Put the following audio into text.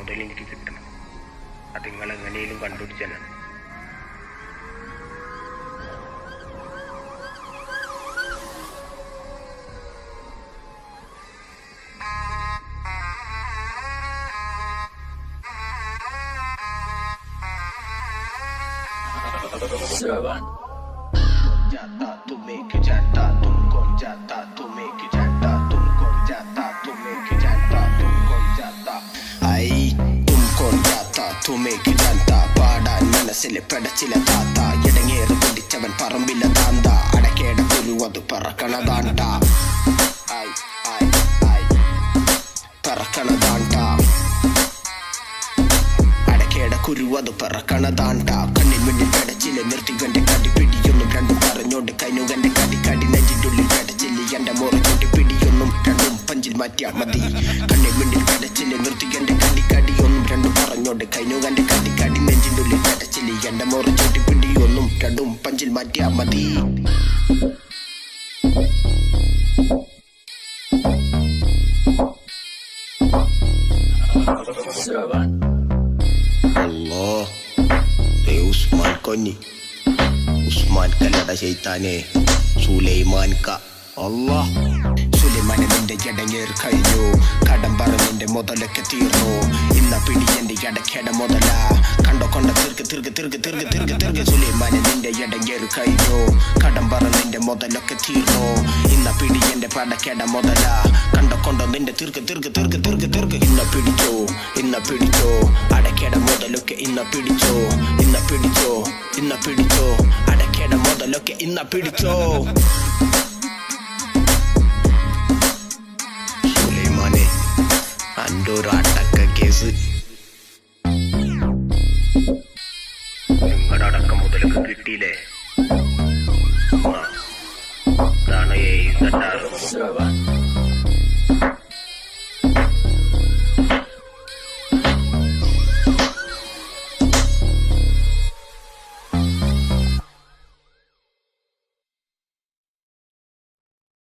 മുതൽ എനിക്ക് കിട്ടണം. അത് നിങ്ങൾ എങ്ങനെയും കണ്ടുപിടിച്ചാണ്. जाता तुम्हें कि जाता तुम कौन जाता तुम्हें कि जाता तुम कौन जाता तुम्हें कि जाता तुम कौन जाता आई तुम कौन जाता तुम्हें कि जानता പാടാൻ മനസ്സിലെ പെടച്ചില താത്ത ഇടങ്ങേറ് പിടിച്ചവൻ പറമ്പില താന്ത അടക്കേട കുരുവത് പറക്കണതാണ്ട പറക്കണതാണ്ട അടക്കേട കുരുവത് പറക്കണതാണ്ട കണ്ണിൽ മുന്നിൽ പെടച്ചില നിർത്തികന്റെ കടിപിടിയൊന്നും രണ്ടും പറഞ്ഞോണ്ട് കൈനുകന്റെ കടിക്കടി നെഞ്ചിനുള്ളിൽ പെടച്ചില്ല എന്റെ മോറ് ചൂട്ടിപ്പിടിയൊന്നും രണ്ടും പഞ്ചിൽ മാറ്റിയാൽ മതി കണ്ണിൽ മുന്നിൽ പെടച്ചില്ല നിർത്തികന്റെ കടിക്കടിയൊന്നും രണ്ടും പറഞ്ഞോണ്ട് കൈനുകന്റെ കടിക്കടി നെഞ്ചിനുള്ളിൽ പെടച്ചില്ല എന്റെ മോറ് ചൂട്ടിപ്പിടിയൊന്നും രണ്ടും പഞ്ചിൽ മാറ്റിയാൽ മതി Allah Usman Koni Usman kalada ശൈത്താനെ Sulaiman ക Allah സുലൈമാനെ നിന്റെ ഇടങ്ങേർ കഴിഞ്ഞു കടം പറഞ്ഞെന്റെ മുതലൊക്കെ തീർന്നു ഇന്ന പിടി എന്റെ ഇടക്കേട മുതല കണ്ടോ കൊണ്ട തീർക്ക് സുലൈമാനെ നിന്റെ ഇടങ്ങേർ കഴിഞ്ഞു കടം പറഞ്ഞെന്റെ മുതലൊക്കെ തീർന്നു ഇന്ന പിടി എന്റെ പടക്കേട മുതല കണ്ടോ കൊണ്ടോ നിന്റെ തീർക്ക് ഇന്ന പിടിച്ചോ അടക്കേട മുതലൊക്കെ ഇന്ന പിടിച്ചോ അടക്കേട മുതലൊക്കെ ഇന്ന പിടിച്ചോ സുലൈമാനെ അണ്ടൊരടക്ക കേസ് നിങ്ങളുടെ അടക്കം മുതലൊക്കെ കിട്ടിയില്ലേ? ഇതാണ്